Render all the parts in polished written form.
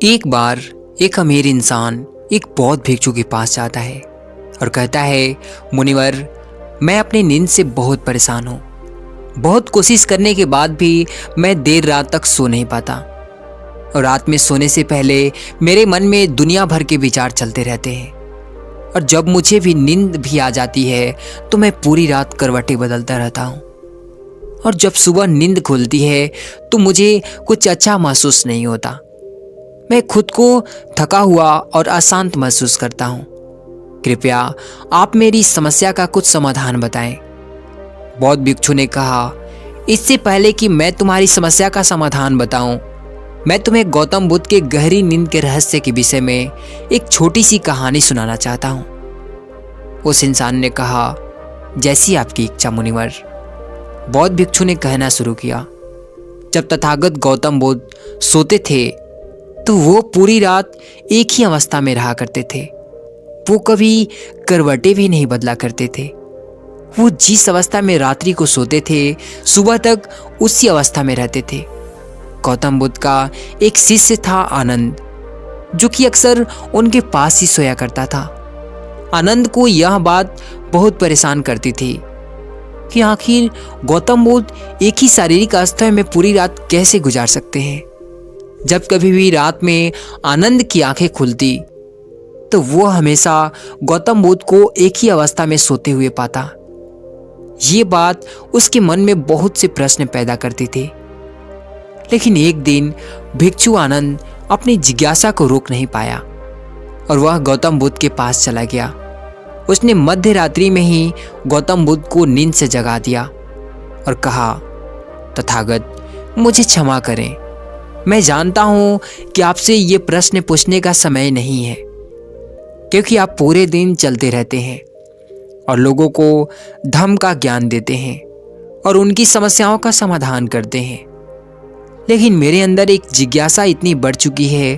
एक बार एक अमीर इंसान एक बौद्ध भिक्षु के पास जाता है और कहता है, मुनिवर, मैं अपनी नींद से बहुत परेशान हूँ। बहुत कोशिश करने के बाद भी मैं देर रात तक सो नहीं पाता और रात में सोने से पहले मेरे मन में दुनिया भर के विचार चलते रहते हैं और जब मुझे भी नींद भी आ जाती है तो मैं पूरी रात करवटें बदलता रहता हूँ और जब सुबह नींद खुलती है तो मुझे कुछ अच्छा महसूस नहीं होता। मैं खुद को थका हुआ और अशांत महसूस करता हूँ। कृपया आप मेरी समस्या का कुछ समाधान बताएं। बौद्ध भिक्षु ने कहा, इससे पहले कि मैं तुम्हारी समस्या का समाधान बताऊं, मैं तुम्हें गौतम बुद्ध के गहरी नींद के रहस्य के विषय में एक छोटी सी कहानी सुनाना चाहता हूं। उस इंसान ने कहा, जैसी आपकी इच्छा मुनिवर। बौद्ध भिक्षु ने कहना शुरू किया, जब तथागत गौतम बुद्ध सोते थे तो वो पूरी रात एक ही अवस्था में रहा करते थे। वो कभी करवटें भी नहीं बदला करते थे। वो जिस अवस्था में रात्रि को सोते थे सुबह तक उसी अवस्था में रहते थे। गौतम बुद्ध का एक शिष्य था आनंद, जो कि अक्सर उनके पास ही सोया करता था। आनंद को यह बात बहुत परेशान करती थी कि आखिर गौतम बुद्ध एक ही शारीरिक अवस्था में पूरी रात कैसे गुजार सकते हैं। जब कभी भी रात में आनंद की आंखें खुलती तो वो हमेशा गौतम बुद्ध को एक ही अवस्था में सोते हुए पाता। ये बात उसके मन में बहुत से प्रश्न पैदा करती थी। लेकिन एक दिन भिक्षु आनंद अपनी जिज्ञासा को रोक नहीं पाया और वह गौतम बुद्ध के पास चला गया। उसने मध्य रात्रि में ही गौतम बुद्ध को नींद से जगा दिया और कहा, तथागत, मुझे क्षमा करें। मैं जानता हूं कि आपसे ये प्रश्न पूछने का समय नहीं है, क्योंकि आप पूरे दिन चलते रहते हैं और लोगों को धम्म का ज्ञान देते हैं और उनकी समस्याओं का समाधान करते हैं। लेकिन मेरे अंदर एक जिज्ञासा इतनी बढ़ चुकी है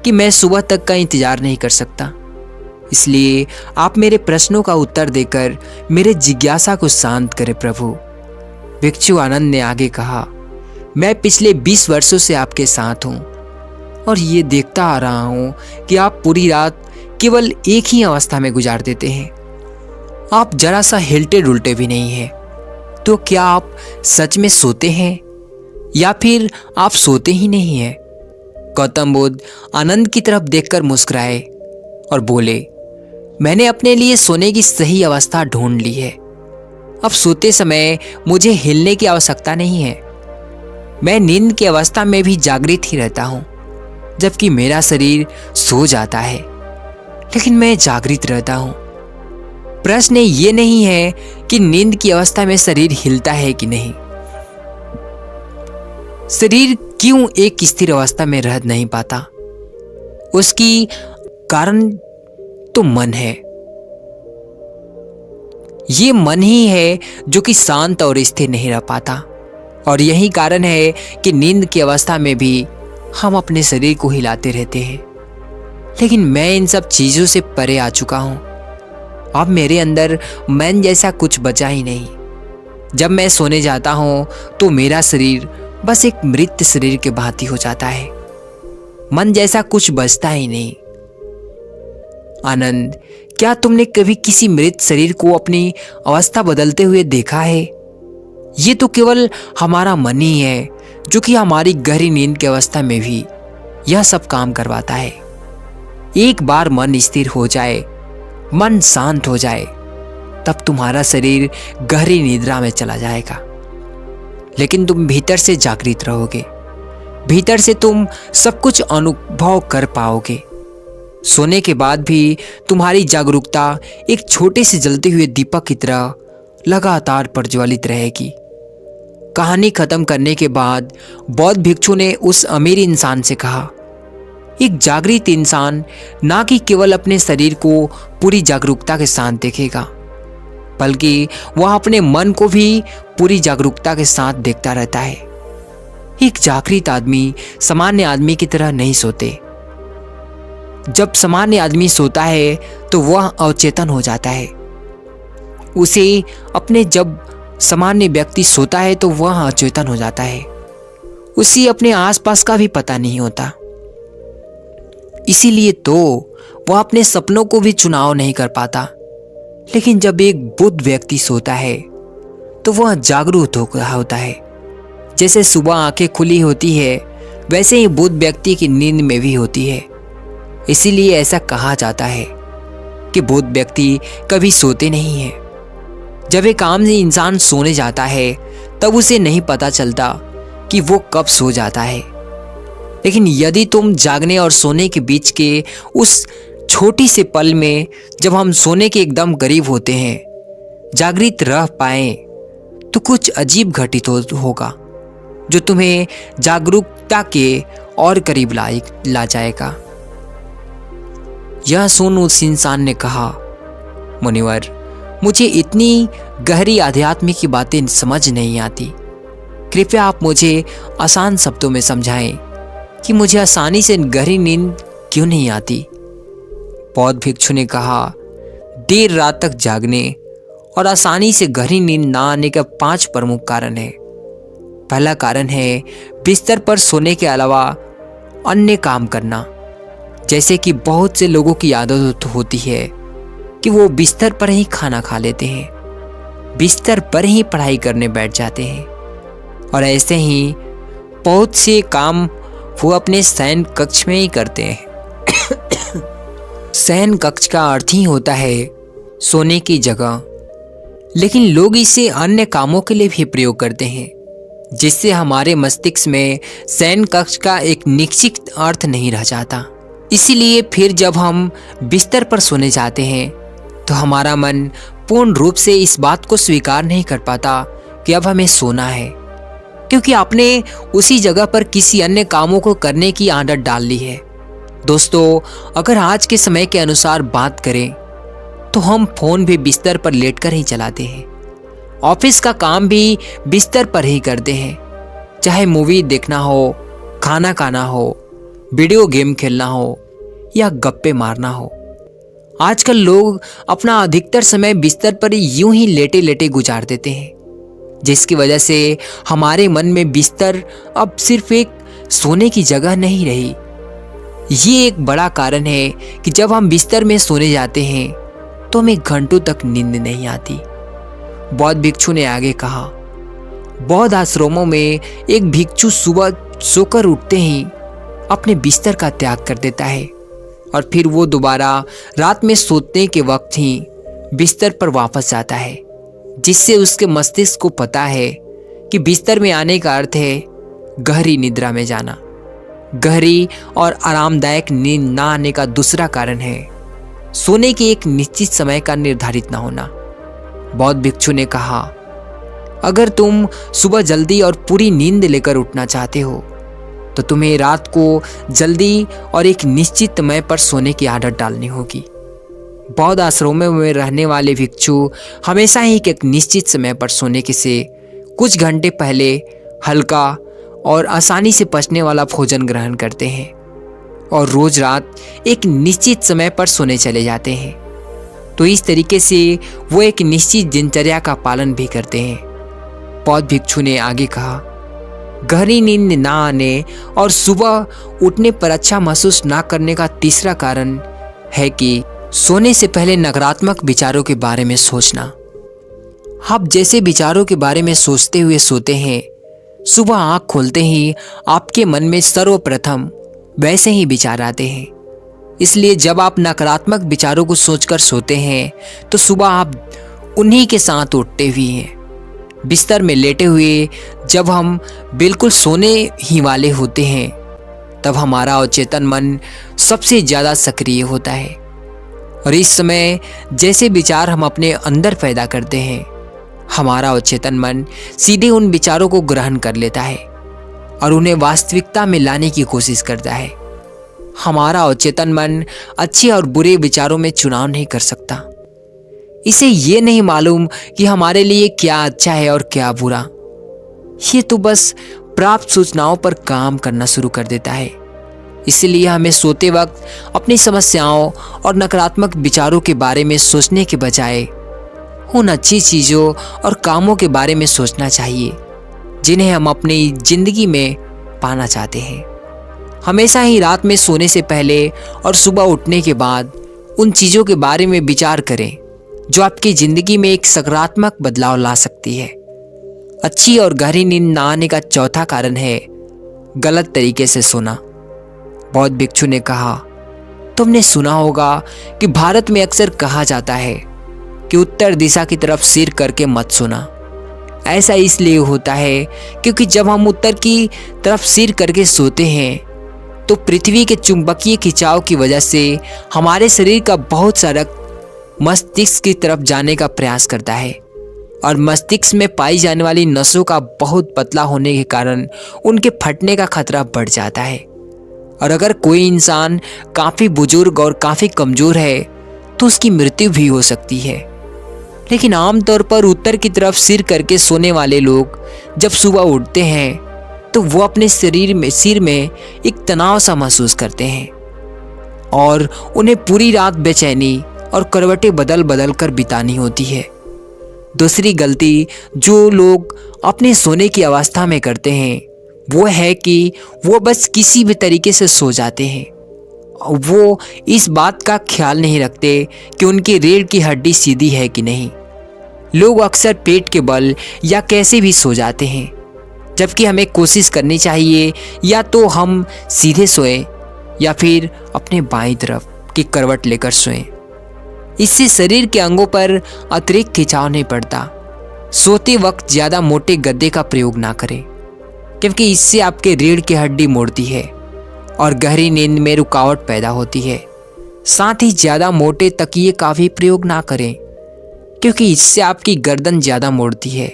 कि मैं सुबह तक का इंतजार नहीं कर सकता। इसलिए आप मेरे प्रश्नों का उत्तर देकर मेरे जिज्ञासा को शांत करें प्रभु। भिक्षु आनंद ने आगे कहा, मैं पिछले 20 वर्षों से आपके साथ हूँ और ये देखता आ रहा हूँ कि आप पूरी रात केवल एक ही अवस्था में गुजार देते हैं। आप जरा सा हिलते डुलते भी नहीं हैं। तो क्या आप सच में सोते हैं या फिर आप सोते ही नहीं हैं? गौतम बुद्ध आनंद की तरफ देखकर मुस्कुराए और बोले, मैंने अपने लिए सोने की सही अवस्था ढूंढ ली है। अब सोते समय मुझे हिलने की आवश्यकता नहीं है। मैं नींद की अवस्था में भी जागृत ही रहता हूँ, जबकि मेरा शरीर सो जाता है, लेकिन मैं जागृत रहता हूँ। प्रश्न ये नहीं है कि नींद की अवस्था में शरीर हिलता है कि नहीं। शरीर क्यों एक स्थिर अवस्था में रह नहीं पाता, उसकी कारण तो मन है। ये मन ही है जो कि शांत और स्थिर नहीं रह पाता और यही कारण है कि नींद की अवस्था में भी हम अपने शरीर को हिलाते रहते हैं। लेकिन मैं इन सब चीज़ों से परे आ चुका हूँ। अब मेरे अंदर मन जैसा कुछ बचा ही नहीं। जब मैं सोने जाता हूँ तो मेरा शरीर बस एक मृत शरीर के भांति हो जाता है। मन जैसा कुछ बचता ही नहीं। आनंद, क्या तुमने कभी किसी मृत शरीर को अपनी अवस्था बदलते हुए देखा है? ये तो केवल हमारा मन ही है जो कि हमारी गहरी नींद की अवस्था में भी यह सब काम करवाता है। एक बार मन स्थिर हो जाए, मन शांत हो जाए, तब तुम्हारा शरीर गहरी निद्रा में चला जाएगा, लेकिन तुम भीतर से जागृत रहोगे। भीतर से तुम सब कुछ अनुभव कर पाओगे। सोने के बाद भी तुम्हारी जागरूकता एक छोटे से जलते हुए दीपक की तरह लगातार प्रज्वलित रहेगी। कहानी खत्म करने के बाद बौद्ध भिक्षु ने उस अमीर इंसान से कहा, एक जागृत इंसान ना कि केवल अपने शरीर को पूरी जागरूकता के साथ देखेगा, बल्कि वह अपने मन को भी पूरी जागरूकता के साथ देखता रहता है। एक जागृत आदमी सामान्य आदमी की तरह नहीं सोते। जब सामान्य आदमी सोता है तो वह अचेतन हो जाता है। उसे अपने जब सामान्य व्यक्ति सोता है तो वह अचेतन हो जाता है। उसे अपने आसपास का भी पता नहीं होता। इसीलिए तो वह अपने सपनों को भी चुनाव नहीं कर पाता। लेकिन जब एक बुद्ध व्यक्ति सोता है तो वह जागरूक होता है। जैसे सुबह आंखें खुली होती है, वैसे ही बुद्ध व्यक्ति की नींद में भी होती है। इसीलिए ऐसा कहा जाता है कि बुद्ध व्यक्ति कभी सोते नहीं है। जब एक आम इंसान सोने जाता है तब उसे नहीं पता चलता कि वो कब सो जाता है। लेकिन यदि तुम जागने और सोने के बीच के उस छोटी से पल में, जब हम सोने के एकदम करीब होते हैं, जागृत रह पाए तो कुछ अजीब घटित होगा जो तुम्हें जागरूकता के और करीब ला जाएगा। यह सुन उस इंसान ने कहा, मुनिवर, मुझे इतनी गहरी आध्यात्मिक की बातें समझ नहीं आती। कृपया आप मुझे आसान शब्दों में समझाएं कि मुझे आसानी से गहरी नींद क्यों नहीं आती। बौद्ध भिक्षु ने कहा, देर रात तक जागने और आसानी से गहरी नींद ना आने का 5 प्रमुख कारण है। पहला कारण है बिस्तर पर सोने के अलावा अन्य काम करना। जैसे कि बहुत से लोगों की आदत होती है कि वो बिस्तर पर ही खाना खा लेते हैं, बिस्तर पर ही पढ़ाई करने बैठ जाते हैं, और ऐसे ही बहुत से काम वो अपने शयन कक्ष में ही करते हैं। शयन कक्ष का अर्थ ही होता है सोने की जगह, लेकिन लोग इसे अन्य कामों के लिए भी प्रयोग करते हैं, जिससे हमारे मस्तिष्क में शयन कक्ष का एक निश्चित अर्थ नहीं रह जाता। इसीलिए फिर जब हम बिस्तर पर सोने जाते हैं तो हमारा मन पूर्ण रूप से इस बात को स्वीकार नहीं कर पाता कि अब हमें सोना है, क्योंकि आपने उसी जगह पर किसी अन्य कामों को करने की आदत डाल ली है। दोस्तों, अगर आज के समय के अनुसार बात करें तो हम फोन भी बिस्तर पर लेटकर ही चलाते हैं, ऑफिस का काम भी बिस्तर पर ही करते हैं, चाहे मूवी देखना हो, खाना खाना हो, वीडियो गेम खेलना हो या गप्पे मारना हो। आजकल लोग अपना अधिकतर समय बिस्तर पर यूं ही लेटे लेटे गुजार देते हैं, जिसकी वजह से हमारे मन में बिस्तर अब सिर्फ एक सोने की जगह नहीं रही। ये एक बड़ा कारण है कि जब हम बिस्तर में सोने जाते हैं तो हमें घंटों तक नींद नहीं आती। बौद्ध भिक्षु ने आगे कहा, बौद्ध आश्रमों में एक भिक्षु सुबह सोकर उठते ही अपने बिस्तर का त्याग कर देता है और फिर वो दोबारा रात में सोने के वक्त ही बिस्तर पर वापस जाता है, जिससे उसके मस्तिष्क को पता है कि बिस्तर में आने का अर्थ है गहरी निद्रा में जाना। गहरी और आरामदायक नींद ना आने का दूसरा कारण है सोने के एक निश्चित समय का निर्धारित ना होना। बौद्ध भिक्षु ने कहा, अगर तुम सुबह जल्दी और पूरी नींद लेकर उठना चाहते हो तो तुम्हें रात को जल्दी और एक निश्चित समय पर सोने की आदत डालनी होगी। बौद्ध आश्रमों में रहने वाले भिक्षु हमेशा ही एक निश्चित समय पर सोने के से कुछ घंटे पहले हल्का और आसानी से पचने वाला भोजन ग्रहण करते हैं और रोज रात एक निश्चित समय पर सोने चले जाते हैं। तो इस तरीके से वो एक निश्चित दिनचर्या का पालन भी करते हैं। बौद्ध भिक्षु ने आगे कहा, गहरी नींद ना आने और सुबह उठने पर अच्छा महसूस ना करने का तीसरा कारण है कि सोने से पहले नकारात्मक विचारों के बारे में सोचना। आप जैसे विचारों के बारे में सोचते हुए सोते हैं, सुबह आँख खोलते ही आपके मन में सर्वप्रथम वैसे ही विचार आते हैं। इसलिए जब आप नकारात्मक विचारों को सोचकर सोते हैं तो सुबह आप उन्हीं के साथ उठते भी हैं। बिस्तर में लेटे हुए जब हम बिल्कुल सोने ही वाले होते हैं तब हमारा अवचेतन मन सबसे ज़्यादा सक्रिय होता है, और इस समय जैसे विचार हम अपने अंदर पैदा करते हैं, हमारा अवचेतन मन सीधे उन विचारों को ग्रहण कर लेता है और उन्हें वास्तविकता में लाने की कोशिश करता है। हमारा अवचेतन मन अच्छे और बुरे विचारों में चुनाव नहीं कर सकता। इसे ये नहीं मालूम कि हमारे लिए क्या अच्छा है और क्या बुरा। ये तो बस प्राप्त सूचनाओं पर काम करना शुरू कर देता है। इसलिए हमें सोते वक्त अपनी समस्याओं और नकारात्मक विचारों के बारे में सोचने के बजाय उन अच्छी चीज़ों और कामों के बारे में सोचना चाहिए जिन्हें हम अपनी जिंदगी में पाना चाहते हैं। हमेशा ही रात में सोने से पहले और सुबह उठने के बाद उन चीज़ों के बारे में विचार करें जो आपकी ज़िंदगी में एक सकारात्मक बदलाव ला सकती है। अच्छी और गहरी नींद ना आने का चौथा कारण है गलत तरीके से सोना। बौद्ध भिक्षु ने कहा, तुमने सुना होगा कि भारत में अक्सर कहा जाता है कि उत्तर दिशा की तरफ सिर करके मत सोना। ऐसा इसलिए होता है क्योंकि जब हम उत्तर की तरफ सिर करके सोते हैं तो पृथ्वी के चुंबकीय खिंचाव की वजह से हमारे शरीर का बहुत सा रक्त मस्तिष्क की तरफ जाने का प्रयास करता है और मस्तिष्क में पाई जाने वाली नसों का बहुत पतला होने के कारण उनके फटने का खतरा बढ़ जाता है। और अगर कोई इंसान काफ़ी बुजुर्ग और काफ़ी कमज़ोर है तो उसकी मृत्यु भी हो सकती है। लेकिन आमतौर पर उत्तर की तरफ सिर करके सोने वाले लोग जब सुबह उठते हैं तो वो अपने सिर में एक तनाव सा महसूस करते हैं और उन्हें पूरी रात बेचैनी और करवटें बदल बदल कर बितानी होती है। दूसरी गलती जो लोग अपने सोने की अवस्था में करते हैं वो है कि वो बस किसी भी तरीके से सो जाते हैं। वो इस बात का ख्याल नहीं रखते कि उनकी रीढ़ की हड्डी सीधी है कि नहीं। लोग अक्सर पेट के बल या कैसे भी सो जाते हैं, जबकि हमें कोशिश करनी चाहिए या तो हम सीधे सोएं या फिर अपने बाईं तरफ की करवट लेकर सोएं। इससे शरीर के अंगों पर अतिरिक्त खिंचाव नहीं पड़ता। सोते वक्त ज़्यादा मोटे गद्दे का प्रयोग ना करें क्योंकि इससे आपके रीढ़ की हड्डी मुड़ती है और गहरी नींद में रुकावट पैदा होती है। साथ ही ज़्यादा मोटे तकिए का भी प्रयोग ना करें क्योंकि इससे आपकी गर्दन ज़्यादा मुड़ती है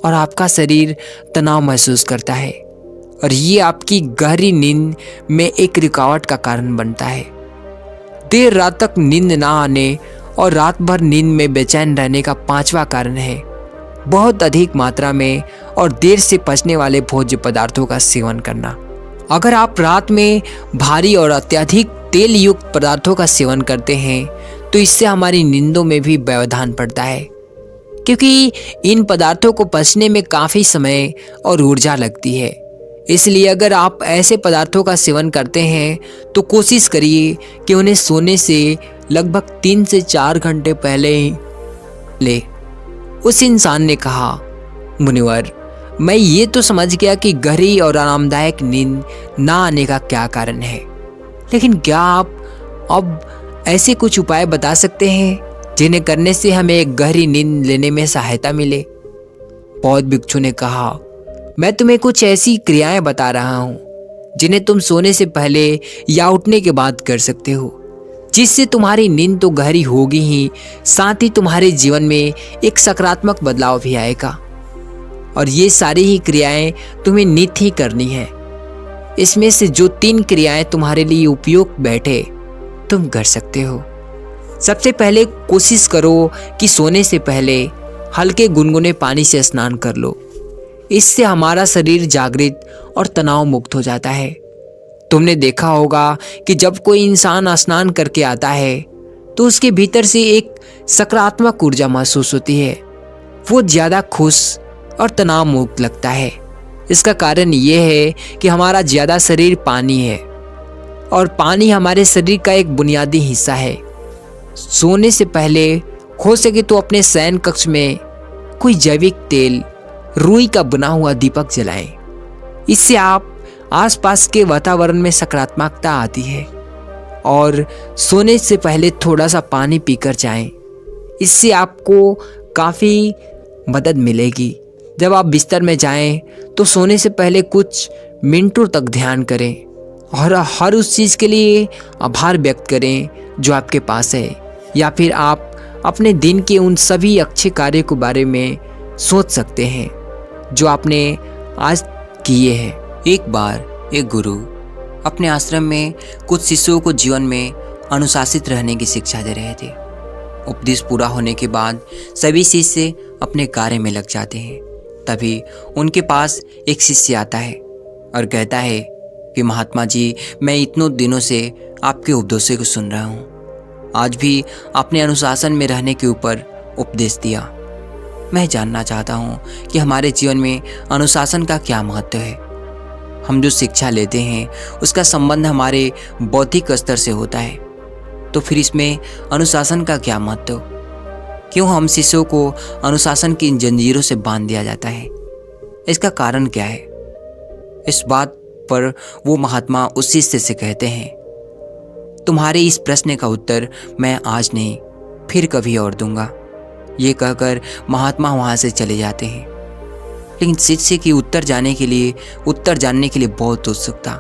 और आपका शरीर तनाव महसूस करता है और ये आपकी गहरी नींद में एक रुकावट का कारण बनता है। देर रात तक नींद ना आने और रात भर नींद में बेचैन रहने का पांचवा कारण है बहुत अधिक मात्रा में और देर से पचने वाले भोज्य पदार्थों का सेवन करना। अगर आप रात में भारी और अत्यधिक तेल युक्त पदार्थों का सेवन करते हैं तो इससे हमारी नींदों में भी व्यवधान पड़ता है क्योंकि इन पदार्थों को पचने में काफ़ी समय और ऊर्जा लगती है। इसलिए अगर आप ऐसे पदार्थों का सेवन करते हैं तो कोशिश करिए कि उन्हें सोने से लगभग 3 से 4 घंटे पहले ही ले। उस इंसान ने कहा, मुनिवर, मैं ये तो समझ गया कि गहरी और आरामदायक नींद ना आने का क्या कारण है, लेकिन क्या आप अब ऐसे कुछ उपाय बता सकते हैं जिन्हें करने से हमें एक गहरी नींद लेने में सहायता मिले? बौद्ध भिक्षु ने कहा, मैं तुम्हें कुछ ऐसी क्रियाएं बता रहा हूँ जिन्हें तुम सोने से पहले या उठने के बाद कर सकते हो, जिससे तुम्हारी नींद तो गहरी होगी ही, साथ ही तुम्हारे जीवन में एक सकारात्मक बदलाव भी आएगा। और ये सारी ही क्रियाएं तुम्हें नित ही करनी है। इसमें से जो 3 क्रियाएं तुम्हारे लिए उपयुक्त बैठे तुम कर सकते हो। सबसे पहले कोशिश करो कि सोने से पहले हल्के गुनगुने पानी से स्नान कर लो। इससे हमारा शरीर जागृत और तनाव मुक्त हो जाता है। तुमने देखा होगा कि जब कोई इंसान स्नान करके आता है तो उसके भीतर से एक सकारात्मक ऊर्जा महसूस होती है। वो ज़्यादा खुश और तनाव मुक्त लगता है। इसका कारण ये है कि हमारा ज़्यादा शरीर पानी है और पानी हमारे शरीर का एक बुनियादी हिस्सा है। सोने से पहले हो सके तो अपने शयन कक्ष में कोई जैविक तेल, रुई का बना हुआ दीपक जलाएं। इससे आप आसपास के वातावरण में सकारात्मकता आती है। और सोने से पहले थोड़ा सा पानी पीकर जाएं। इससे आपको काफ़ी मदद मिलेगी। जब आप बिस्तर में जाएं तो सोने से पहले कुछ मिनटों तक ध्यान करें और हर उस चीज़ के लिए आभार व्यक्त करें जो आपके पास है, या फिर आप अपने दिन के उन सभी अच्छे कार्य के बारे में सोच सकते हैं जो आपने आज किए हैं। एक बार एक गुरु अपने आश्रम में कुछ शिष्यों को जीवन में अनुशासित रहने की शिक्षा दे रहे थे। उपदेश पूरा होने के बाद सभी शिष्य अपने कार्य में लग जाते हैं। तभी उनके पास एक शिष्य आता है और कहता है कि महात्मा जी, मैं इतनों दिनों से आपके उपदेशों को सुन रहा हूँ। आज भी आपने अनुशासन में रहने के ऊपर उपदेश दिया। मैं जानना चाहता हूँ कि हमारे जीवन में अनुशासन का क्या महत्व है। हम जो शिक्षा लेते हैं उसका संबंध हमारे बौद्धिक स्तर से होता है, तो फिर इसमें अनुशासन का क्या महत्व? क्यों हम शिष्यों को अनुशासन की इन जंजीरों से बांध दिया जाता है? इसका कारण क्या है? इस बात पर वो महात्मा उस शिष्य से कहते हैं, तुम्हारे इस प्रश्न का उत्तर मैं आज नहीं फिर कभी और दूंगा। ये कहकर महात्मा वहां से चले जाते हैं। लेकिन शिष्य की उत्तर जानने के लिए बहुत उत्सुक था।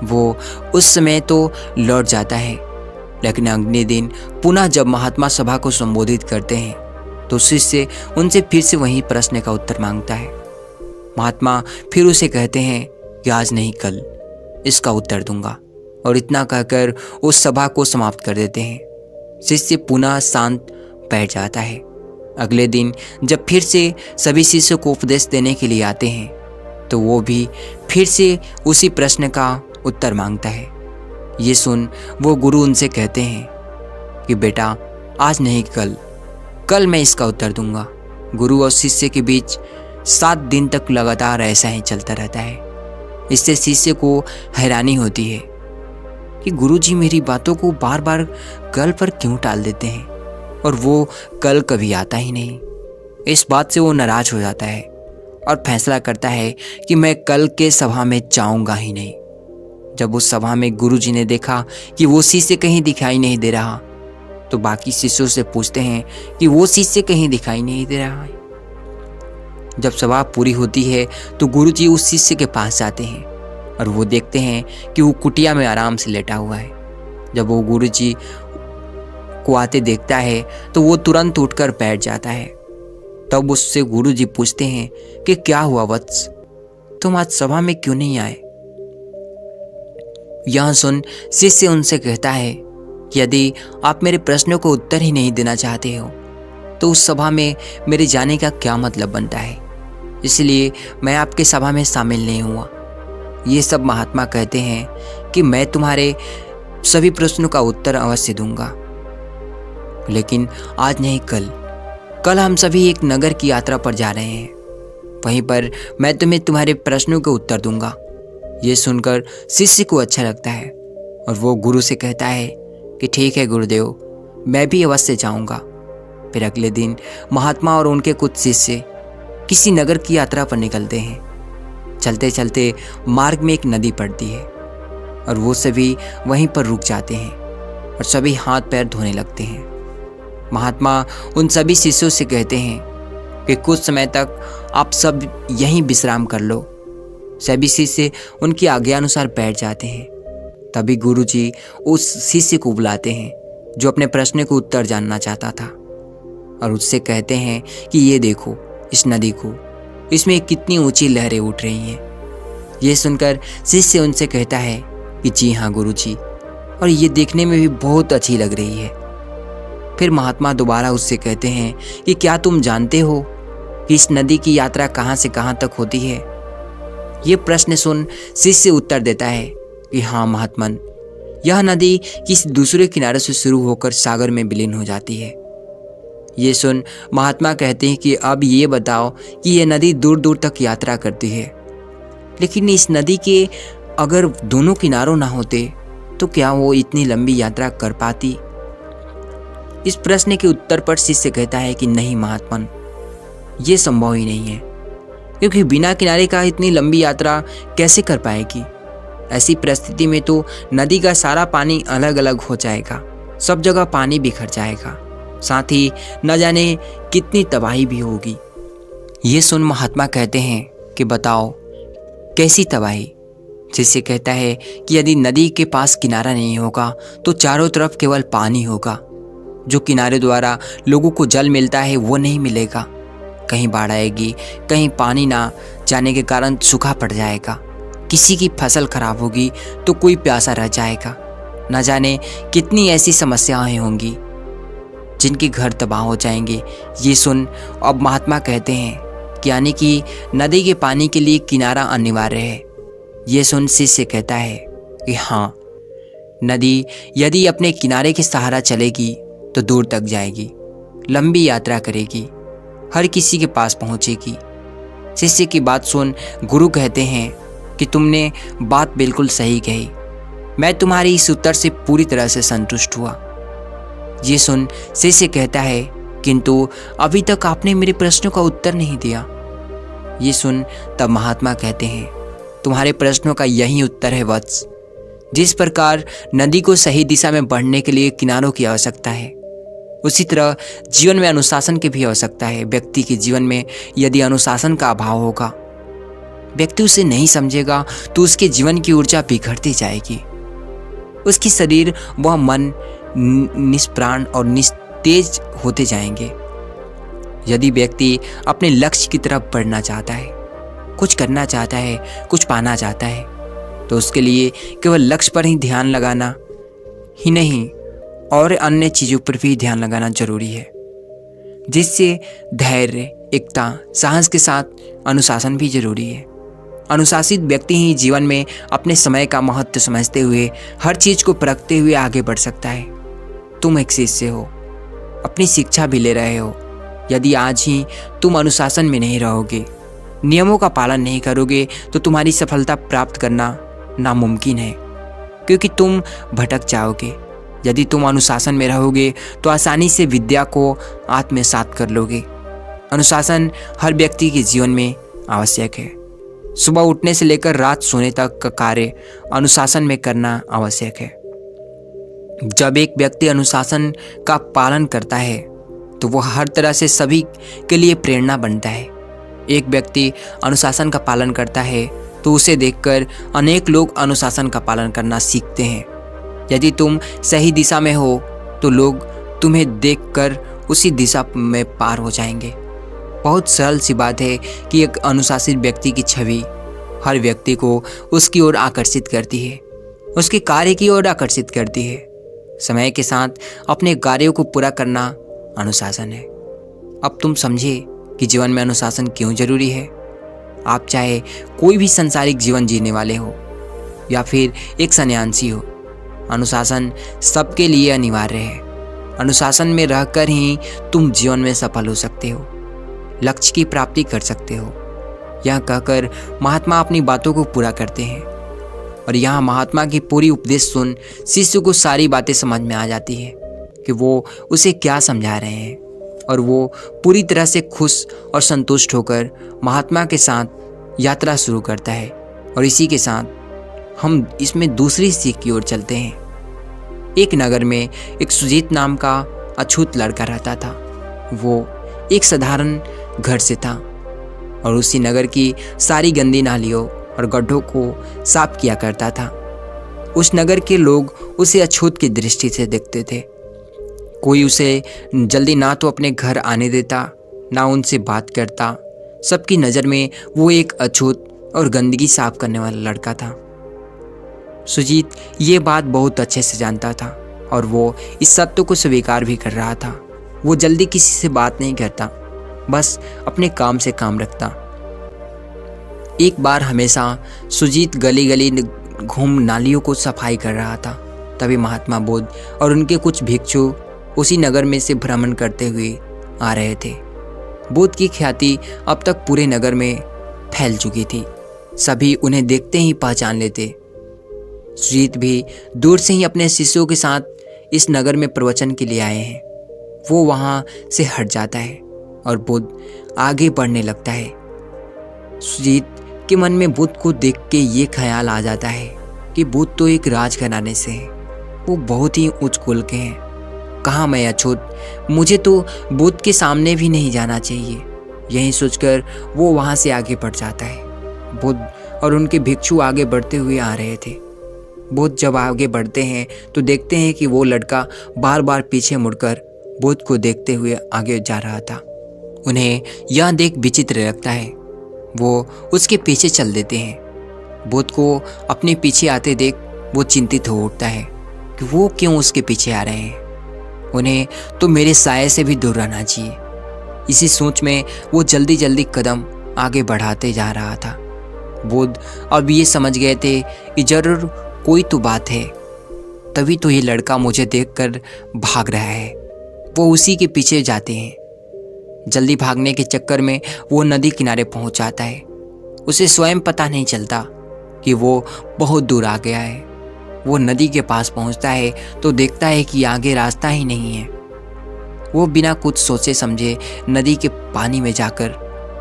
वो उस समय तो लौट जाता है, लेकिन अगले दिन पुनः जब महात्मा सभा को संबोधित करते हैं तो शिष्य उनसे फिर से वही प्रश्न का उत्तर मांगता है। महात्मा फिर उसे कहते हैं कि आज नहीं कल इसका उत्तर दूंगा, और इतना कहकर उस सभा को समाप्त कर देते हैं। शिष्य पुनः शांत बैठ जाता है। अगले दिन जब फिर से सभी शिष्यों को उपदेश देने के लिए आते हैं तो वो भी फिर से उसी प्रश्न का उत्तर मांगता है। ये सुन वो गुरु उनसे कहते हैं कि बेटा आज नहीं कल मैं इसका उत्तर दूंगा। गुरु और शिष्य के बीच 7 दिन तक लगातार ऐसा ही चलता रहता है। इससे शिष्य को हैरानी होती है कि गुरुजी मेरी बातों को बार बार कल पर क्यों टाल देते हैं, और वो कल कभी आता ही नहीं। इस बात से वो नाराज हो जाता है और फैसला करता है कि मैं कल के सभा में जाऊंगा ही नहीं। जब उस सभा में गुरुजी ने देखा कि वो शिष्य कहीं दिखाई नहीं दे रहा, तो बाकी शिष्यों से पूछते हैं कि वो शिष्य कहीं दिखाई नहीं दे रहा है। जब सभा पूरी होती है तो गुरुजी उस शिष्य के पास जाते हैं और वो देखते हैं कि वो कुटिया में आराम से लेटा हुआ है। जब वो गुरुजी को आते देखता है तो वो तुरंत उठकर बैठ जाता है। तब उससे गुरुजी पूछते हैं कि क्या हुआ वत्स, तुम आज सभा में क्यों नहीं आए? यह सुन शिष्य उनसे कहता है कि यदि आप मेरे प्रश्नों को उत्तर ही नहीं देना चाहते हो तो उस सभा में मेरे जाने का क्या मतलब बनता है, इसलिए मैं आपके सभा में शामिल नहीं हुआ। ये सब महात्मा कहते हैं कि मैं तुम्हारे सभी प्रश्नों का उत्तर अवश्य दूंगा, लेकिन आज नहीं कल हम सभी एक नगर की यात्रा पर जा रहे हैं। वहीं पर मैं तुम्हें तुम्हारे प्रश्नों के उत्तर दूंगा। ये सुनकर शिष्य को अच्छा लगता है और वो गुरु से कहता है कि ठीक है गुरुदेव, मैं भी अवश्य जाऊंगा। फिर अगले दिन महात्मा और उनके कुछ शिष्य किसी नगर की यात्रा पर निकलते हैं। चलते चलते मार्ग में एक नदी पड़ती है और वो सभी वहीं पर रुक जाते हैं और सभी हाथ पैर धोने लगते हैं। महात्मा उन सभी शिष्यों से कहते हैं कि कुछ समय तक आप सब यहीं विश्राम कर लो। सभी शिष्य उनकी आज्ञानुसार बैठ जाते हैं। तभी गुरुजी उस शिष्य को बुलाते हैं जो अपने प्रश्न को उत्तर जानना चाहता था और उससे कहते हैं कि ये देखो इस नदी को, इसमें कितनी ऊंची लहरें उठ रही हैं। ये सुनकर शिष्य उनसे कहता है कि जी हाँ गुरुजी, और ये देखने में भी बहुत अच्छी लग रही है। फिर महात्मा दोबारा उससे कहते हैं कि क्या तुम जानते हो कि इस नदी की यात्रा कहाँ से कहाँ तक होती है? ये प्रश्न सुन शिष्य उत्तर देता है कि हाँ महात्मन, यह नदी किसी दूसरे किनारे से शुरू होकर सागर में विलीन हो जाती है। ये सुन महात्मा कहते हैं कि अब ये बताओ कि ये नदी दूर दूर तक यात्रा करती है, लेकिन इस नदी के अगर दोनों किनारों ना होते तो क्या वो इतनी लंबी यात्रा कर पाती? इस प्रश्न के उत्तर पर शिष्य कहता है कि नहीं महात्मन, ये संभव ही नहीं है, क्योंकि बिना किनारे का इतनी लंबी यात्रा कैसे कर पाएगी? ऐसी परिस्थिति में तो नदी का सारा पानी अलग अलग हो जाएगा, सब जगह पानी बिखर जाएगा, साथ ही न जाने कितनी तबाही भी होगी। ये सुन महात्मा कहते हैं कि बताओ कैसी तबाही? शिष्य कहता है कि यदि नदी के पास किनारा नहीं होगा तो चारों तरफ केवल पानी होगा। जो किनारे द्वारा लोगों को जल मिलता है वो नहीं मिलेगा। कहीं बाढ़ आएगी, कहीं पानी ना जाने के कारण सूखा पड़ जाएगा, किसी की फसल खराब होगी तो कोई प्यासा रह जाएगा। न जाने कितनी ऐसी समस्याएं होंगी जिनके घर तबाह हो जाएंगे। ये सुन अब महात्मा कहते हैं कि यानी कि नदी के पानी के लिए किनारा अनिवार्य है। ये सुन शिष्य कहता है कि हाँ, नदी यदि अपने किनारे के सहारा चलेगी तो दूर तक जाएगी, लंबी यात्रा करेगी, हर किसी के पास पहुंचेगी। शिष्य की बात सुन गुरु कहते हैं कि तुमने बात बिल्कुल सही कही। मैं तुम्हारी इस उत्तर से पूरी तरह से संतुष्ट हुआ। ये सुन शिष्य कहता है, किंतु अभी तक आपने मेरे प्रश्नों का उत्तर नहीं दिया। ये सुन तब महात्मा कहते हैं, तुम्हारे प्रश्नों का यही उत्तर है वत्स। जिस प्रकार नदी को सही दिशा में बढ़ने के लिए किनारों की आवश्यकता है, उसी तरह जीवन में अनुशासन की भी आवश्यकता है। व्यक्ति के जीवन में यदि अनुशासन का अभाव होगा, व्यक्ति उसे नहीं समझेगा, तो उसके जीवन की ऊर्जा बिखरती जाएगी। उसकी शरीर व मन निष्प्राण और निस्तेज होते जाएंगे। यदि व्यक्ति अपने लक्ष्य की तरफ बढ़ना चाहता है, कुछ करना चाहता है, कुछ पाना चाहता है, तो उसके लिए केवल लक्ष्य पर ही ध्यान लगाना ही नहीं और अन्य चीज़ों पर भी ध्यान लगाना जरूरी है, जिससे धैर्य, एकता, साहस के साथ अनुशासन भी जरूरी है। अनुशासित व्यक्ति ही जीवन में अपने समय का महत्व समझते हुए हर चीज को परखते हुए आगे बढ़ सकता है। तुम एक शिष्य हो, अपनी शिक्षा भी ले रहे हो। यदि आज ही तुम अनुशासन में नहीं रहोगे, नियमों का पालन नहीं करोगे, तो तुम्हारी सफलता प्राप्त करना नामुमकिन है, क्योंकि तुम भटक जाओगे। यदि तुम अनुशासन में रहोगे तो आसानी से विद्या को आत्मसात कर लोगे। अनुशासन हर व्यक्ति के जीवन में आवश्यक है। सुबह उठने से लेकर रात सोने तक का कार्य अनुशासन में करना आवश्यक है। जब एक व्यक्ति अनुशासन का पालन करता है तो वह हर तरह से सभी के लिए प्रेरणा बनता है। एक व्यक्ति अनुशासन का पालन करता है तो उसे देखकर अनेक लोग अनुशासन का पालन करना सीखते हैं। यदि तुम सही दिशा में हो तो लोग तुम्हें देखकर उसी दिशा में पार हो जाएंगे। बहुत सरल सी बात है कि एक अनुशासित व्यक्ति की छवि हर व्यक्ति को उसकी ओर आकर्षित करती है, उसके कार्य की ओर आकर्षित करती है। समय के साथ अपने कार्यों को पूरा करना अनुशासन है। अब तुम समझे कि जीवन में अनुशासन क्यों जरूरी है। आप चाहे कोई भी संसारिक जीवन जीने वाले हो या फिर एक सन्यासी हो, अनुशासन सबके लिए अनिवार्य है। अनुशासन में रहकर ही तुम जीवन में सफल हो सकते हो, लक्ष्य की प्राप्ति कर सकते हो। यह कहकर महात्मा अपनी बातों को पूरा करते हैं और यहाँ महात्मा की पूरी उपदेश सुन शिष्य को सारी बातें समझ में आ जाती है कि वो उसे क्या समझा रहे हैं, और वो पूरी तरह से खुश और संतुष्ट होकर महात्मा के साथ यात्रा शुरू करता है। और इसी के साथ हम इसमें दूसरी सीख की ओर चलते हैं। एक नगर में एक सुजीत नाम का अछूत लड़का रहता था। वो एक साधारण घर से था और उसी नगर की सारी गंदी नालियों और गड्ढों को साफ किया करता था। उस नगर के लोग उसे अछूत की दृष्टि से देखते थे। कोई उसे जल्दी ना तो अपने घर आने देता, ना उनसे बात करता। सबकी नज़र में वो एक अछूत और गंदगी साफ करने वाला लड़का था। सुजीत ये बात बहुत अच्छे से जानता था और वो इस सत्य को स्वीकार भी कर रहा था। वो जल्दी किसी से बात नहीं करता, बस अपने काम से काम रखता। एक बार हमेशा सुजीत गली गली घूम नालियों को सफाई कर रहा था। तभी महात्मा बुद्ध और उनके कुछ भिक्षु उसी नगर में से भ्रमण करते हुए आ रहे थे। बुद्ध की ख्याति अब तक पूरे नगर में फैल चुकी थी। सभी उन्हें देखते ही पहचान लेते। सुजीत भी दूर से ही अपने शिष्यों के साथ इस नगर में प्रवचन के लिए आए हैं। वो वहाँ से हट जाता है और बुद्ध आगे बढ़ने लगता है। सुजीत के मन में बुद्ध को देख के ये ख्याल आ जाता है कि बुद्ध तो एक राजघराने से है, वो बहुत ही उच्च कुल के हैं। कहाँ मैं अछूत, मुझे तो बुद्ध के सामने भी नहीं जाना चाहिए। यही सोचकर वो वहाँ से आगे बढ़ जाता है। बुद्ध और उनके भिक्षु आगे बढ़ते हुए आ रहे थे। बुद्ध जब आगे बढ़ते हैं तो देखते हैं कि वो लड़का बार बार पीछे मुड़कर बुद्ध को देखते हुए आगे जा रहा था। उन्हें यह देख विचित्र लगता है। वो उसके पीछे चल देते हैं। बुद्ध को अपने पीछे आते देख वो चिंतित हो उठता है कि वो क्यों उसके पीछे आ रहे हैं। उन्हें तो मेरे साये से भी दूर रहना चाहिए। इसी सोच में वो जल्दी जल्दी कदम आगे बढ़ाते जा रहा था। बुद्ध अब ये समझ गए थे कि जरूर कोई तो बात है, तभी तो ये लड़का मुझे देखकर भाग रहा है। वो उसी के पीछे जाते हैं। जल्दी भागने के चक्कर में वो नदी किनारे पहुंच जाता है। उसे स्वयं पता नहीं चलता कि वो बहुत दूर आ गया है। वो नदी के पास पहुंचता है तो देखता है कि आगे रास्ता ही नहीं है। वो बिना कुछ सोचे समझे नदी के पानी में जाकर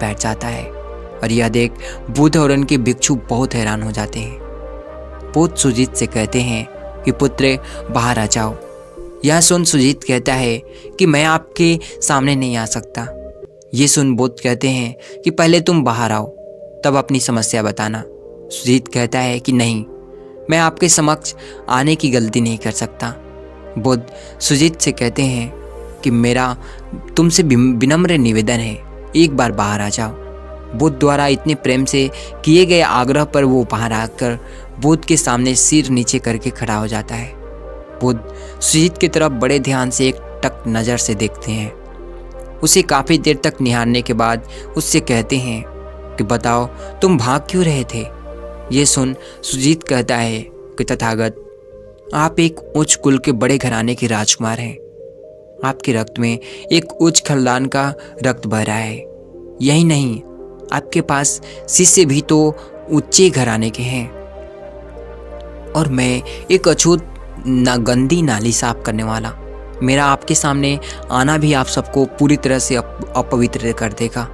बैठ जाता है और यह देख बुद्ध और उनके भिक्षु बहुत हैरान हो जाते हैं। बुद्ध सुजीत से कहते हैं कि पुत्र बाहर आ जाओ। यह सुन सुजीत कहता है कि मैं आपके सामने नहीं आ सकता। ये सुन बुद्ध कहते हैं कि पहले तुम बाहर आओ, तब अपनी समस्या बताना। सुजीत कहता है कि नहीं, मैं आपके समक्ष आने की गलती नहीं कर सकता। बुद्ध सुजीत से कहते हैं कि मेरा तुमसे विनम्र निवेदन है, एक बार बाहर आ जाओ। बुद्ध द्वारा इतने प्रेम से किए गए आग्रह पर वो बाहर आकर बुद्ध के सामने सिर नीचे करके खड़ा हो जाता है। बुद्ध सुजीत की तरफ बड़े ध्यान से एक टक नज़र से देखते हैं। उसे काफ़ी देर तक निहारने के बाद उससे कहते हैं कि बताओ तुम भाग क्यों रहे थे। ये सुन सुजीत कहता है कि तथागत, आप एक उच्च कुल के बड़े घराने के राजकुमार हैं। आपके रक्त में एक उच्च खानदान का रक्त बह रहा है। यही नहीं, आपके पास शिष्य भी तो ऊंचे घराने के हैं और मैं एक अछूत गंदी नाली साफ करने वाला। मेरा आपके सामने आना भी आप सबको पूरी तरह से अपवित्र कर देगा।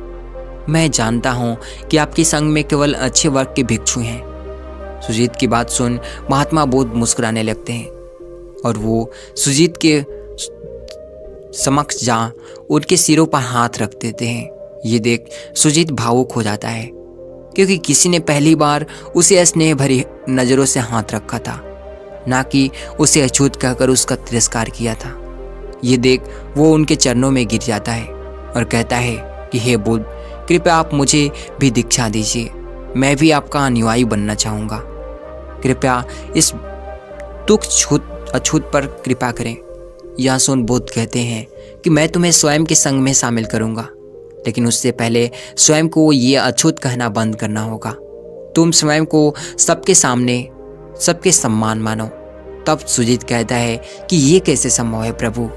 मैं जानता हूँ कि आपके संग में केवल अच्छे वर्ग के भिक्षु हैं। सुजीत की बात सुन महात्मा बुद्ध मुस्कुराने लगते हैं और वो सुजीत के समक्ष जा उनके सिरों पर हाथ रख देते हैं। ये देख सुजीत भावुक हो जाता है क्योंकि किसी ने पहली बार उसे स्नेह भरी नज़रों से हाथ रखा था, ना कि उसे अछूत कहकर उसका तिरस्कार किया था। ये देख वो उनके चरणों में गिर जाता है और कहता है कि हे बुद्ध, कृपया आप मुझे भी दीक्षा दीजिए। मैं भी आपका अनुयायी बनना चाहूँगा। कृपया इस तुच्छ अछूत पर कृपा करें। यह सुन बुद्ध कहते हैं कि मैं तुम्हें स्वयं के संग में शामिल करूँगा, लेकिन उससे पहले स्वयं को ये अछूत कहना बंद करना होगा। तुम स्वयं को सबके सामने सबके सम्मान मानो। तब सुजीत कहता है कि ये कैसे संभव है प्रभु,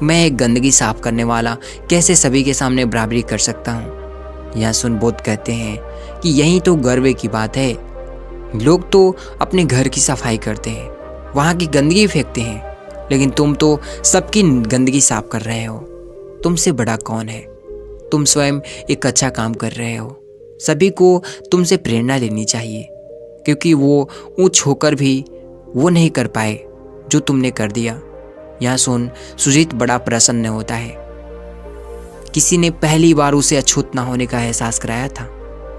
मैं एक गंदगी साफ करने वाला कैसे सभी के सामने बराबरी कर सकता हूँ। यह सुन बुद्ध कहते हैं कि यही तो गर्व की बात है। लोग तो अपने घर की सफाई करते हैं, वहाँ की गंदगी फेंकते हैं, लेकिन तुम तो सबकी गंदगी साफ कर रहे हो। तुमसे बड़ा कौन है? तुम स्वयं एक अच्छा काम कर रहे हो। सभी को तुमसे प्रेरणा लेनी चाहिए, क्योंकि वो ऊंच होकर भी वो नहीं कर पाए जो तुमने कर दिया। यह सुन सुजीत बड़ा प्रसन्न होता है। किसी ने पहली बार उसे अछूत न होने का एहसास कराया था,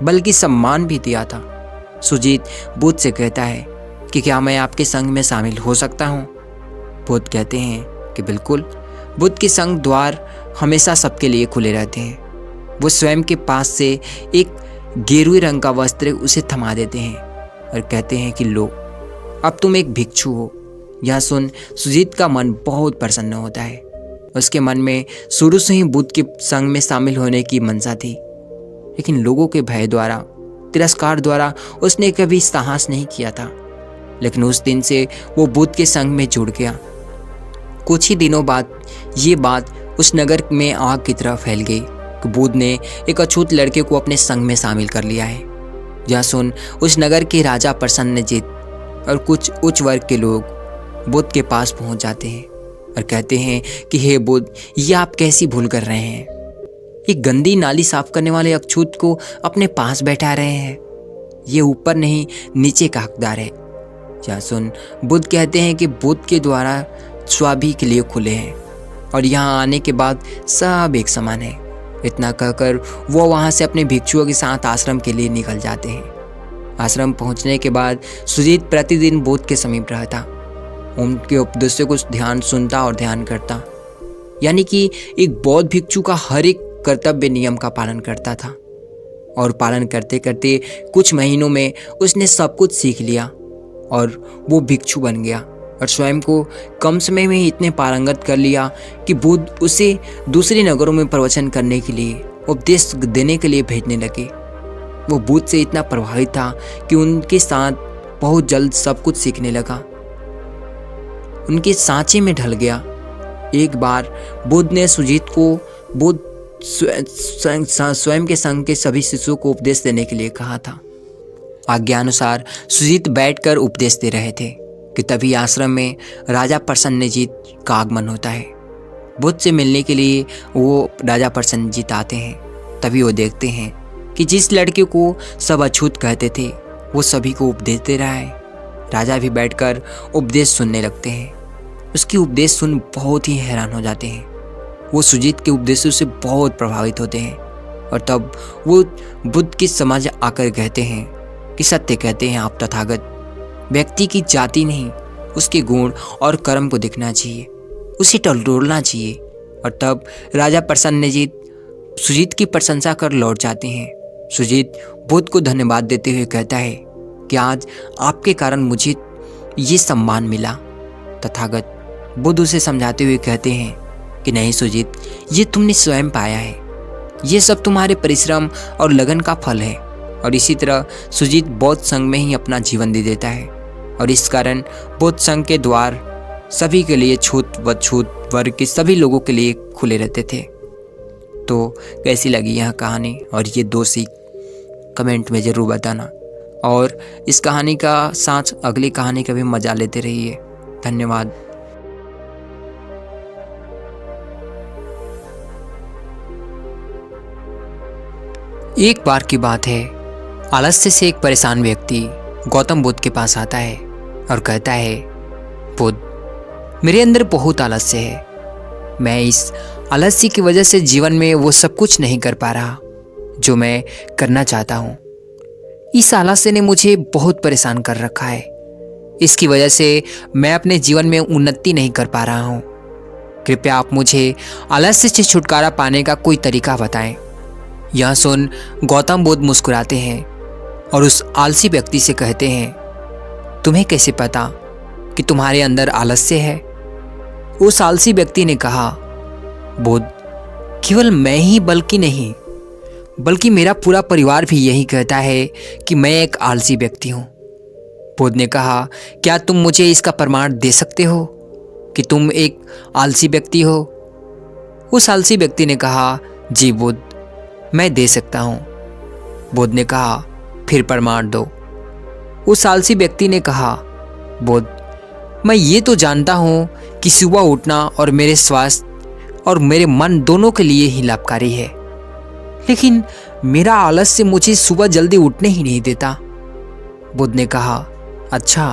बल्कि सम्मान भी दिया था। सुजीत बुद्ध से कहता है कि क्या मैं आपके संग में शामिल हो सकता हूँ? बुद्ध कहते हैं कि बिल्कुल। बुद्ध के संग द्वार हमेशा सबके लिए खुले रहते हैं। वो स्वयं के पास से एक गेरुए रंग का वस्त्र उसे थमा देते हैं और कहते हैं कि लो, अब तुम एक भिक्षु हो। यह सुन सुजीत का मन बहुत प्रसन्न होता है। उसके मन में शुरू से ही बुद्ध के संग में शामिल होने की मंशा थी, लेकिन लोगों के भय द्वारा, तिरस्कार द्वारा उसने कभी साहस नहीं किया था। लेकिन उस दिन से वो बुद्ध के संग में जुड़ गया। कुछ ही दिनों बाद ये बात उस नगर में आग की तरह फैल गई कि बुद्ध ने एक अछूत लड़के को अपने संग में शामिल कर लिया है। यह सुन उस नगर के राजा प्रसन्नजीत और कुछ उच्च वर्ग के लोग बुद्ध के पास पहुंच जाते हैं और कहते हैं कि हे बुद्ध, ये आप कैसी भूल कर रहे हैं? ये गंदी नाली साफ करने वाले अछूत को अपने पास बैठा रहे हैं। ये ऊपर नहीं नीचे का हकदार है। यह सुन बुद्ध कहते हैं कि बुद्ध के द्वारा सभी के लिए खुले हैं और यहाँ आने के बाद सब एक समान है। इतना कहकर वो वहाँ से अपने भिक्षुओं के साथ आश्रम के लिए निकल जाते हैं। आश्रम पहुँचने के बाद सुजीत प्रतिदिन बुद्ध के समीप रहता, उनके उपदेशों को ध्यान सुनता और ध्यान करता। यानी कि एक बौद्ध भिक्षु का हर एक कर्तव्य नियम का पालन करता था। और पालन करते करते कुछ महीनों में उसने सब कुछ सीख लिया और वो भिक्षु बन गया और स्वयं को कम समय में ही इतने पारंगत कर लिया कि बुद्ध उसे दूसरे नगरों में प्रवचन करने के लिए, उपदेश देने के लिए भेजने लगे। वो बुद्ध से इतना प्रभावित था कि उनके साथ बहुत जल्द सब कुछ सीखने लगा, उनके सांचे में ढल गया। एक बार बुद्ध ने सुजीत को बुद्ध स्वयं के संग के सभी शिष्यों को उपदेश देने के लिए कहा था। आज्ञानुसार सुजीत बैठकर उपदेश दे रहे थे कि तभी आश्रम में राजा प्रसन्नजीत का आगमन होता है। बुद्ध से मिलने के लिए वो राजा प्रसन्नजीत आते हैं। तभी वो देखते हैं कि जिस लड़के को सब अछूत कहते थे वो सभी को उपदेश दे रहा है। राजा भी बैठकर उपदेश सुनने लगते हैं। उसकी उपदेश सुन बहुत ही हैरान हो जाते हैं। वो सुजीत के उपदेशों से बहुत प्रभावित होते हैं और तब वो बुद्ध की समझ आकर कहते हैं कि सत्य कहते हैं आप तथागत, व्यक्ति की जाति नहीं उसके गुण और कर्म को देखना चाहिए, उसे टटोलना चाहिए। और तब राजा प्रसन्नजीत सुजीत की प्रशंसा कर लौट जाते हैं। सुजीत बुद्ध को धन्यवाद देते हुए कहता है कि आज आपके कारण मुझे ये सम्मान मिला। तथागत बुद्ध उसे समझाते हुए कहते हैं कि नहीं सुजीत, ये तुमने स्वयं पाया है, ये सब तुम्हारे परिश्रम और लगन का फल है। और इसी तरह सुजीत बौद्ध संघ में ही अपना जीवन दे देता है और इस कारण बौद्ध संघ के द्वार सभी के लिए छूत व छूत वर्ग के सभी लोगों के लिए खुले रहते थे। तो कैसी लगी यह कहानी और ये 2 सीख कमेंट में ज़रूर बताना और इस कहानी का साथ अगली कहानी का भी मजा लेते रहिए। धन्यवाद। एक बार की बात है, आलस्य से एक परेशान व्यक्ति गौतम बुद्ध के पास आता है और कहता है, बुद्ध, मेरे अंदर बहुत आलस्य है। मैं इस आलस्य की वजह से जीवन में वो सब कुछ नहीं कर पा रहा जो मैं करना चाहता हूँ। इस आलस्य ने मुझे बहुत परेशान कर रखा है। इसकी वजह से मैं अपने जीवन में उन्नति नहीं कर पा रहा हूँ। कृपया आप मुझे आलस्य से छुटकारा पाने का कोई तरीका बताएं। यह सुन गौतम बुद्ध मुस्कुराते हैं और उस आलसी व्यक्ति से कहते हैं, तुम्हें कैसे पता कि तुम्हारे अंदर आलस्य है? उस आलसी व्यक्ति ने कहा, बुद्ध, केवल मैं ही बल्कि मेरा पूरा परिवार भी यही कहता है कि मैं एक आलसी व्यक्ति हूँ। बुद्ध ने कहा, क्या तुम मुझे इसका प्रमाण दे सकते हो कि तुम एक आलसी व्यक्ति हो? उस आलसी व्यक्ति ने कहा, जी बुद्ध, मैं दे सकता हूँ। बुद्ध ने कहा, फिर प्रमाण दो। उस आलसी व्यक्ति ने कहा, बुद्ध, मैं ये तो जानता हूँ कि सुबह उठना और मेरे स्वास्थ्य और मेरे मन दोनों के लिए ही लाभकारी है, लेकिन मेरा आलस्य मुझे सुबह जल्दी उठने ही नहीं देता। बुद्ध ने कहा, अच्छा,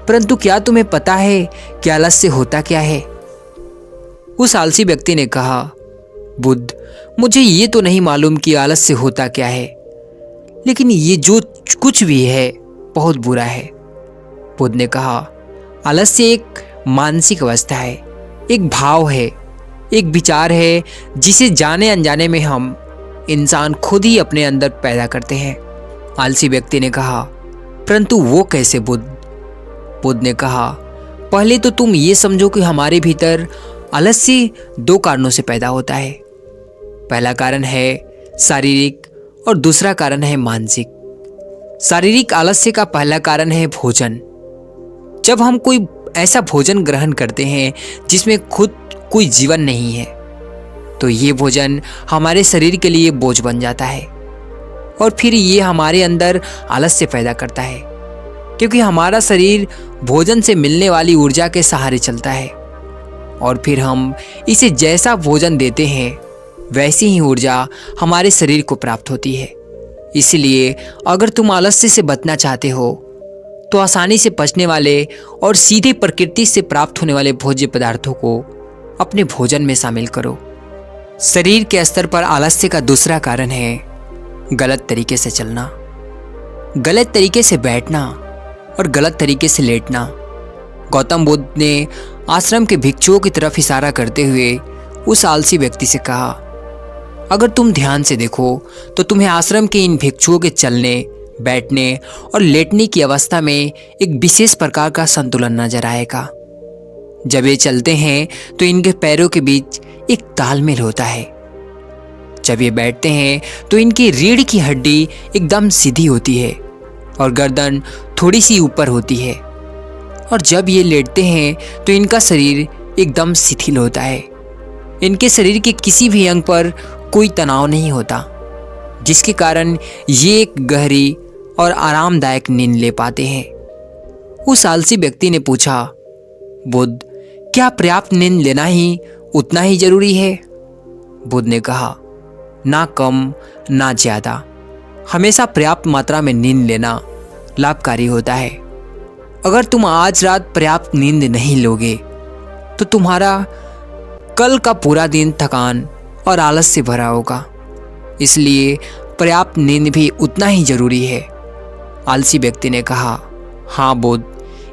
परंतु क्या तुम्हें पता है कि आलस्य होता क्या है? उस आलसी व्यक्ति ने कहा, बुद्ध, मुझे ये तो नहीं मालूम कि आलस्य होता क्या है, लेकिन ये जो कुछ भी है बहुत बुरा है। बुद्ध ने कहा, आलस्य एक मानसिक अवस्था है, एक भाव है, एक विचार है जिसे जाने अनजाने में हम इंसान खुद ही अपने अंदर पैदा करते हैं। आलसी व्यक्ति ने कहा, परंतु वो कैसे बुद्ध? बुद्ध ने कहा, पहले तो तुम ये समझो कि हमारे भीतर आलस्य 2 कारणों से पैदा होता है। पहला कारण है शारीरिक और दूसरा कारण है मानसिक। शारीरिक आलस्य का पहला कारण है भोजन। जब हम कोई ऐसा भोजन ग्रहण करते हैं जिसमें खुद कोई जीवन नहीं है, तो ये भोजन हमारे शरीर के लिए बोझ बन जाता है और फिर ये हमारे अंदर आलस्य पैदा करता है, क्योंकि हमारा शरीर भोजन से मिलने वाली ऊर्जा के सहारे चलता है और फिर हम इसे जैसा भोजन देते हैं वैसी ही ऊर्जा हमारे शरीर को प्राप्त होती है। इसलिए अगर तुम आलस्य से बचना चाहते हो तो आसानी से पचने वाले और सीधे प्रकृति से प्राप्त होने वाले भोज्य पदार्थों को अपने भोजन में शामिल करो। शरीर के स्तर पर आलस्य का दूसरा कारण है गलत तरीके से चलना, गलत तरीके से बैठना और गलत तरीके से लेटना। गौतम बुद्ध ने आश्रम के भिक्षुओं की तरफ इशारा करते हुए उस आलसी व्यक्ति से कहा, अगर तुम ध्यान से देखो तो तुम्हें आश्रम के इन भिक्षुओं के चलने, बैठने और लेटने की अवस्था में एक विशेष प्रकार का संतुलन नजर आएगा। जब ये चलते हैं तो इनके पैरों के बीच एक तालमेल होता है। जब ये बैठते हैं तो इनकी रीढ़ की हड्डी एकदम सीधी होती है और गर्दन थोड़ी सी ऊपर होती है, और जब ये लेटते हैं तो इनका शरीर एकदम शिथिल होता है। इनके शरीर के किसी भी अंग पर कोई तनाव नहीं होता, जिसके कारण ये एक गहरी और आरामदायक नींद ले पाते हैं। उस आलसी व्यक्ति ने पूछा, बुद्ध, क्या पर्याप्त नींद लेना ही उतना ही जरूरी है? बुद्ध ने कहा, ना कम ना ज्यादा, हमेशा पर्याप्त मात्रा में नींद लेना लाभकारी होता है। अगर तुम आज रात पर्याप्त नींद नहीं लोगे तो तुम्हारा कल का पूरा दिन थकान और आलस से भरा होगा। इसलिए पर्याप्त नींद भी उतना ही जरूरी है। आलसी व्यक्ति ने कहा, हाँ बुद्ध,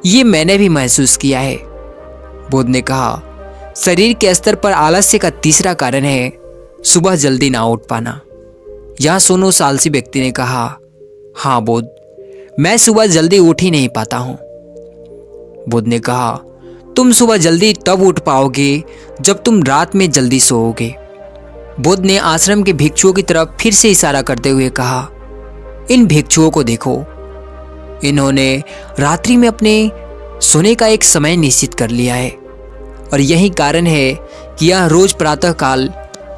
ये मैंने भी महसूस किया है। बुद्ध ने कहा, शरीर के स्तर पर आलस्य का तीसरा कारण है सुबह जल्दी ना उठ पाना। यह सुनो उस आलसी व्यक्ति ने कहा, हाँ बुद्ध, मैं सुबह जल्दी उठ ही नहीं पाता हूं। बुद्ध ने कहा, तुम सुबह जल्दी तब उठ पाओगे जब तुम रात में जल्दी सोओगे। बुद्ध ने आश्रम के भिक्षुओं की तरफ फिर से इशारा करते हुए कहा, इन भिक्षुओं को देखो, इन्होंने रात्रि में अपने सोने का एक समय निश्चित कर लिया है और यही कारण है कि यह रोज प्रातः काल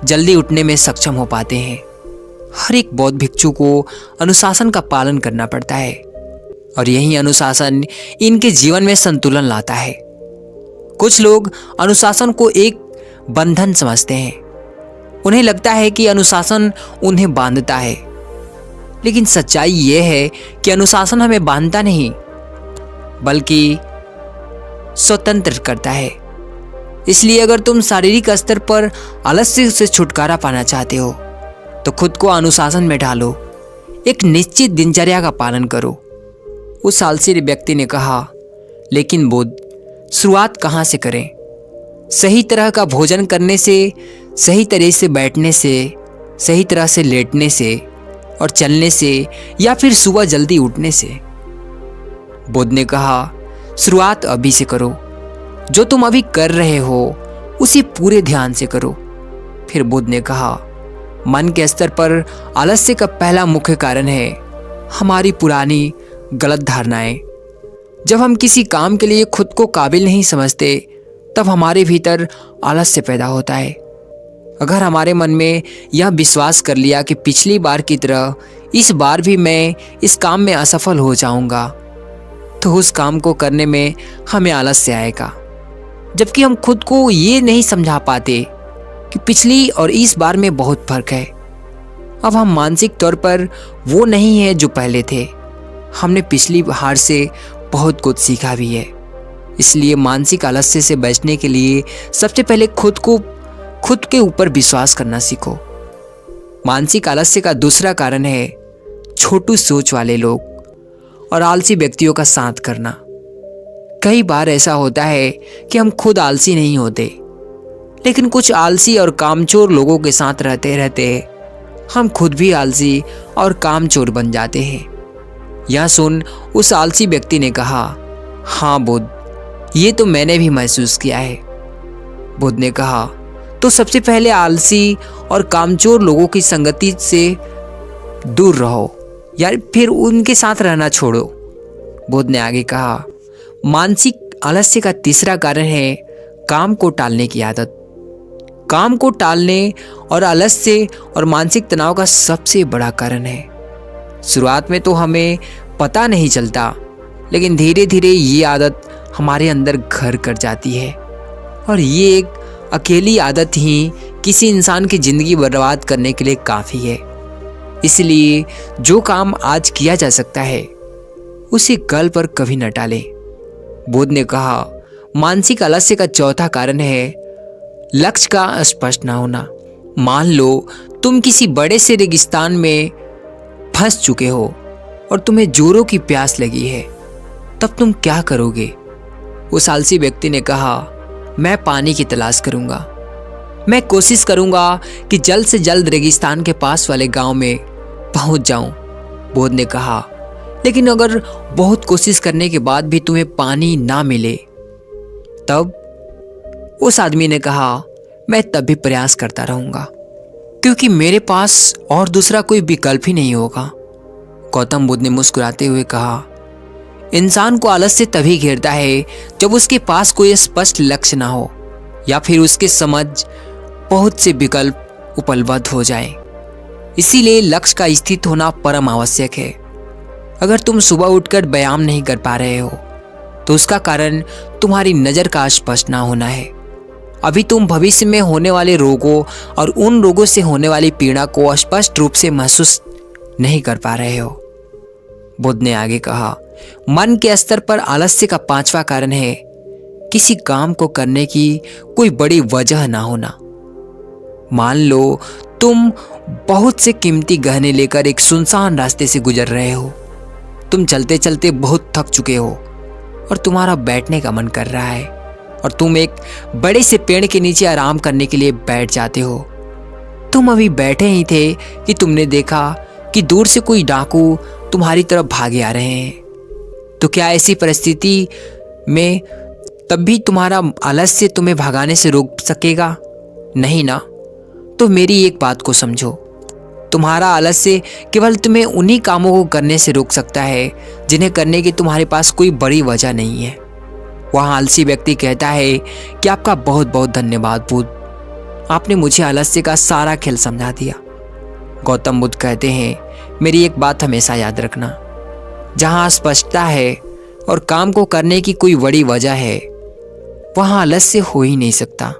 जल्दी उठने में सक्षम हो पाते हैं। हर एक बौद्ध भिक्षु को अनुशासन का पालन करना पड़ता है और यही अनुशासन इनके जीवन में संतुलन लाता है। कुछ लोग अनुशासन को एक बंधन समझते हैं। उन्हें लगता है कि अनुशासन उन्हें बांधता है, लेकिन सच्चाई यह है कि अनुशासन हमें बांधता नहीं बल्कि स्वतंत्र करता है। इसलिए अगर तुम शारीरिक स्तर पर आलस्य से छुटकारा पाना चाहते हो तो खुद को अनुशासन में ढालो, एक निश्चित दिनचर्या का पालन करो। उस आलसी व्यक्ति ने कहा, लेकिन बुद्ध, शुरुआत कहाँ से करें? सही तरह का भोजन करने से, सही तरह से बैठने से, सही तरह से लेटने से और चलने से, या फिर सुबह जल्दी उठने से? बुद्ध ने कहा, शुरुआत अभी से करो। जो तुम अभी कर रहे हो उसे पूरे ध्यान से करो। फिर बुद्ध ने कहा, मन के स्तर पर आलस्य का पहला मुख्य कारण है हमारी पुरानी गलत धारणाएं। जब हम किसी काम के लिए खुद को काबिल नहीं समझते तब हमारे भीतर आलस्य पैदा होता है। अगर हमारे मन में यह विश्वास कर लिया कि पिछली बार की तरह इस बार भी मैं इस काम में असफल हो जाऊंगा, तो उस काम को करने में हमें आलस्य आएगा। जबकि हम खुद को ये नहीं समझा पाते कि पिछली और इस बार में बहुत फर्क है। अब हम मानसिक तौर पर वो नहीं है जो पहले थे। हमने पिछली हार से बहुत कुछ सीखा भी है। इसलिए मानसिक आलस्य से बचने के लिए सबसे पहले खुद के ऊपर विश्वास करना सीखो। मानसिक आलस्य का दूसरा कारण है छोटू सोच वाले लोग और आलसी व्यक्तियों का साथ करना। कई बार ऐसा होता है कि हम खुद आलसी नहीं होते, लेकिन कुछ आलसी और कामचोर लोगों के साथ रहते रहते हम खुद भी आलसी और कामचोर बन जाते हैं। यह सुन उस आलसी व्यक्ति ने कहा, हाँ बुद्ध, ये तो मैंने भी महसूस किया है। बुद्ध ने कहा, तो सबसे पहले आलसी और कामचोर लोगों की संगति से दूर रहो या फिर उनके साथ रहना छोड़ो। बुद्ध ने आगे कहा, मानसिक आलस्य का तीसरा कारण है काम को टालने की आदत। काम को टालने और आलस्य और मानसिक तनाव का सबसे बड़ा कारण है। शुरुआत में तो हमें पता नहीं चलता, लेकिन धीरे धीरे ये आदत हमारे अंदर घर कर जाती है और ये एक अकेली आदत ही किसी इंसान की जिंदगी बर्बाद करने के लिए काफ़ी है। इसलिए जो काम आज किया जा सकता है उसे कल पर कभी न टालें। बुद्ध ने कहा, मानसिक आलस्य का चौथा कारण है लक्ष्य का स्पष्ट ना होना। मान लो तुम किसी बड़े से रेगिस्तान में फंस चुके हो और तुम्हें जोरों की प्यास लगी है, तब तुम क्या करोगे? उस आलसी व्यक्ति ने कहा, मैं पानी की तलाश करूंगा। मैं कोशिश करूंगा कि जल्द से जल्द रेगिस्तान के पास वाले गांव में पहुंच जाऊं। बुद्ध ने कहा, लेकिन अगर बहुत कोशिश करने के बाद भी तुम्हें पानी ना मिले तब? उस आदमी ने कहा, मैं तब भी प्रयास करता रहूंगा, क्योंकि मेरे पास और दूसरा कोई विकल्प ही नहीं होगा। गौतम बुद्ध ने मुस्कुराते हुए कहा, इंसान को आलस्य तभी घेरता है जब उसके पास कोई स्पष्ट लक्ष्य ना हो या फिर उसके समझ बहुत से विकल्प उपलब्ध हो जाए। इसीलिए लक्ष्य का स्थित होना परम आवश्यक है। अगर तुम सुबह उठकर व्यायाम नहीं कर पा रहे हो तो उसका कारण तुम्हारी नज़र का स्पष्ट ना होना है। अभी तुम भविष्य में होने वाले रोगों और उन रोगों से होने वाली पीड़ा को स्पष्ट रूप से महसूस नहीं कर पा रहे हो। बुद्ध ने आगे कहा, मन के स्तर पर आलस्य का 5वां कारण है किसी काम को करने की कोई बड़ी वजह ना होना। मान लो तुम बहुत से कीमती गहने लेकर एक सुनसान रास्ते से गुजर रहे हो। तुम चलते चलते बहुत थक चुके हो और तुम्हारा बैठने का मन कर रहा है और तुम एक बड़े से पेड़ के नीचे आराम करने के लिए बैठ जाते हो। तुम अभी बैठे ही थे कि तुमने देखा कि दूर से कोई डाकू तुम्हारी तरफ भागे आ रहे हैं। तो क्या ऐसी परिस्थिति में तब भी तुम्हारा आलस्य तुम्हें भगाने से रोक सकेगा? नहीं ना। तो मेरी एक बात को समझो, तुम्हारा आलस्य केवल तुम्हें उन्हीं कामों को करने से रोक सकता है जिन्हें करने की तुम्हारे पास कोई बड़ी वजह नहीं है। वहाँ आलसी व्यक्ति कहता है कि आपका बहुत बहुत धन्यवाद बुद्ध, आपने मुझे आलस्य का सारा खेल समझा दिया। गौतम बुद्ध कहते हैं, मेरी एक बात हमेशा याद रखना, जहाँ स्पष्टता है और काम को करने की कोई बड़ी वजह है वहाँ आलस्य हो ही नहीं सकता।